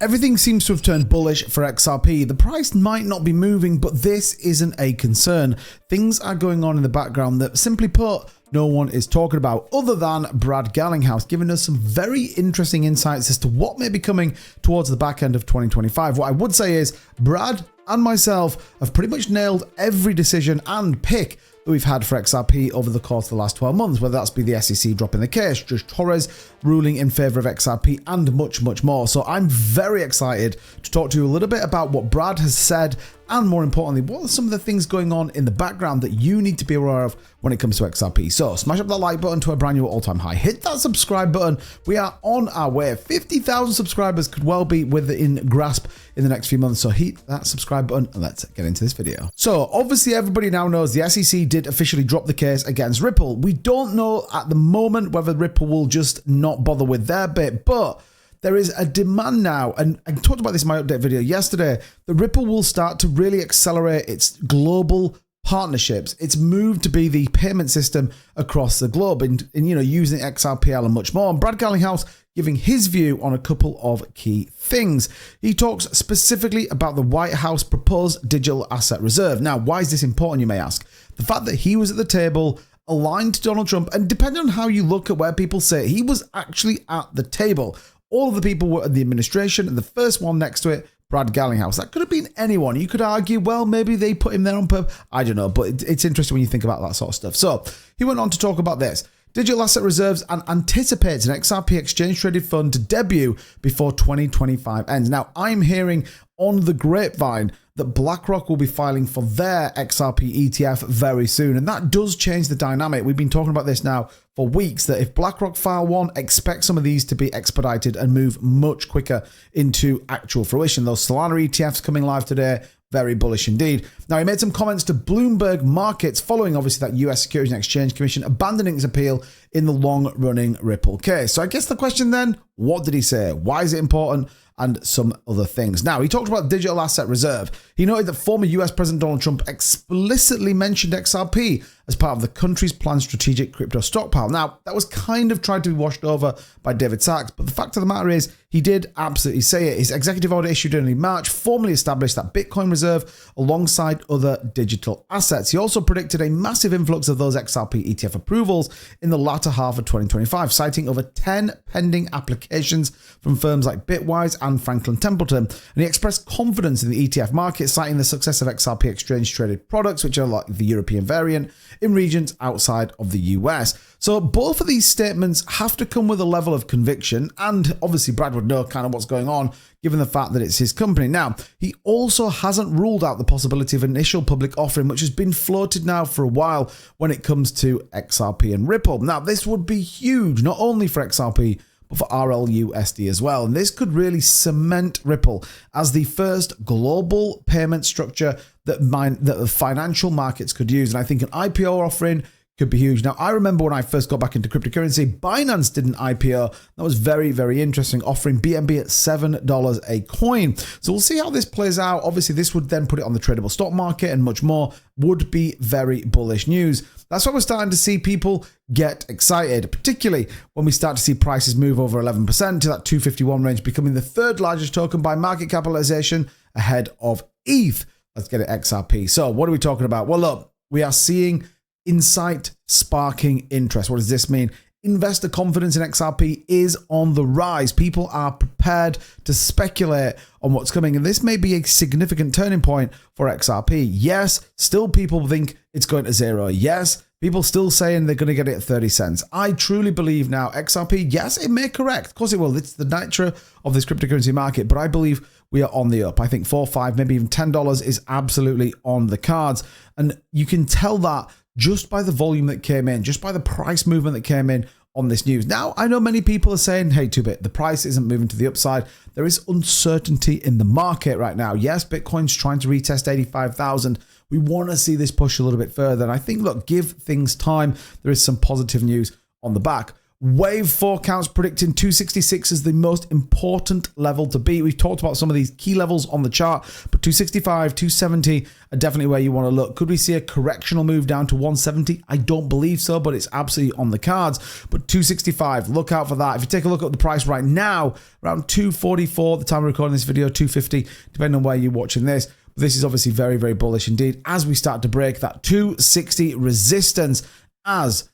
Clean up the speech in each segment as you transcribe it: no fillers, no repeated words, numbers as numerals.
Everything seems to have turned bullish for XRP. The price might not be moving, but this isn't a concern. Things are going on in the background that, simply put, no one is talking about other than Brad Garlinghouse, giving us some very interesting insights as to what may be coming towards the back end of 2025. What I would say is Brad and myself have pretty much nailed every decision and pick that we've had for XRP over the course of the last 12 months, whether that's be the SEC dropping the case, Judge Torres ruling in favor of XRP, and much, much more. So I'm very excited to talk to you a little bit about what Brad has said, and more importantly, what are some of the things going on in the background that you need to be aware of when it comes to XRP. So smash up that like button to a brand new all-time high. Hit that subscribe button. We are on our way. 50,000 subscribers could well be within grasp in the next few months. So hit that subscribe button and let's get into this video. So obviously everybody now knows the SEC did officially drop the case against Ripple. We don't know at the moment whether Ripple will just not bother with their bit, but there is a demand now, and I talked about this in my update video yesterday, that Ripple will start to really accelerate its global partnerships. It's moved to be the payment system across the globe and using XRPL and much more. And Brad Garlinghouse giving his view on a couple of key things. He talks specifically about the White House proposed digital asset reserve. Now, why is this important, you may ask? The fact that he was at the table, aligned to Donald Trump, and depending on how you look at where people say it, he was actually at the table. All of the people were in the administration, and the first one next to it, Brad Garlinghouse. That could have been anyone. You could argue, well, maybe they put him there on purpose. I don't know, but it's interesting when you think about that sort of stuff. So he went on to talk about this. Digital asset reserves and anticipates an XRP exchange-traded fund to debut before 2025 ends. Now, I'm hearing on the grapevine that BlackRock will be filing for their XRP ETF very soon. And that does change the dynamic. We've been talking about this now for weeks, that if BlackRock file one, expect some of these to be expedited and move much quicker into actual fruition. Those Solana ETFs coming live today, very bullish indeed. Now, he made some comments to Bloomberg Markets following, obviously, that US Securities and Exchange Commission abandoning its appeal in the long-running Ripple case. So I guess the question then, what did he say? Why is it important? And some other things. Now, he talked about digital asset reserve. He noted that former US President Donald Trump explicitly mentioned XRP as part of the country's planned strategic crypto stockpile. Now, that was kind of tried to be washed over by David Sachs, but the fact of the matter is he did absolutely say it. His executive order issued in early March formally established that Bitcoin reserve alongside other digital assets. He also predicted a massive influx of those XRP ETF approvals in the latter half of 2025, citing over 10 pending applications from firms like Bitwise and Franklin Templeton. And he expressed confidence in the ETF market, citing the success of XRP exchange-traded products, which are like the European variant, in regions outside of the US. So both of these statements have to come with a level of conviction, and obviously Brad would know kind of what's going on given the fact that it's his company. Now, he also hasn't ruled out the possibility of initial public offering, which has been floated now for a while when it comes to XRP and Ripple. Now, this would be huge, not only for XRP, but for RLUSD as well. And this could really cement Ripple as the first global payment structure that the financial markets could use. And I think an IPO offering could be huge. Now, I remember when I first got back into cryptocurrency, Binance did an IPO. That was very, very interesting, offering BNB at $7 a coin. So we'll see how this plays out. Obviously, this would then put it on the tradable stock market and much more. Would be very bullish news. That's why we're starting to see people get excited, particularly when we start to see prices move over 11% to that 251 range, becoming the third largest token by market capitalization ahead of ETH. Let's get it XRP. So what are we talking about? Well, look, we are seeing insight sparking interest. What does this mean? Investor confidence in XRP is on the rise. People are prepared to speculate on what's coming, and this may be a significant turning point for XRP. Yes, still people think it's going to zero. Yes, people still saying they're going to get it at 30 cents. I truly believe now XRP, yes, it may correct. Of course it will. It's the nature of this cryptocurrency market, but I believe we are on the up. I think $4, $5, maybe even $10 is absolutely on the cards. And you can tell that just by the volume that came in, just by the price movement that came in on this news. Now, I know many people are saying, hey, 2Bit, the price isn't moving to the upside. There is uncertainty in the market right now. Yes, Bitcoin's trying to retest 85,000. We want to see this push a little bit further. And I think, look, give things time. There is some positive news on the back. Wave forecast predicting 266 is the most important level to beat. We've talked about some of these key levels on the chart, but 265, 270 are definitely where you want to look. Could we see a correctional move down to 170? I don't believe so, but it's absolutely on the cards. But 265, look out for that. If you take a look at the price right now, around 244 at the time of recording this video, 250, depending on where you're watching this. This is obviously very, very bullish indeed as we start to break that 260 resistance as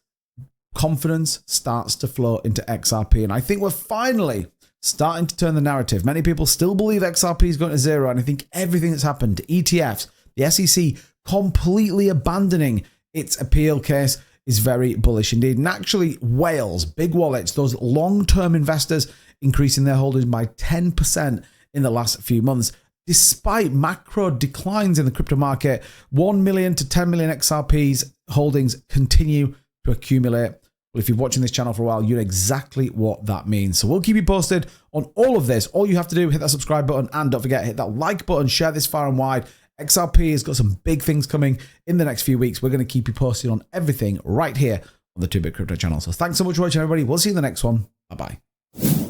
confidence starts to flow into XRP. And I think we're finally starting to turn the narrative. Many people still believe XRP is going to zero, and I think everything that's happened to ETFs, the SEC completely abandoning its appeal case is very bullish indeed. And actually, whales, big wallets, those long-term investors increasing their holdings by 10% in the last few months. Despite macro declines in the crypto market, 1 million to 10 million XRPs holdings continue to accumulate. Well, if you're watching this channel for a while, you know exactly what that means. So we'll keep you posted on all of this. All you have to do, hit that subscribe button, and don't forget, hit that like button, share this far and wide. XRP has got some big things coming in the next few weeks. We're going to keep you posted on everything right here on the 2Bit Crypto channel. So thanks so much for watching, everybody. We'll see you in the next one. Bye-bye.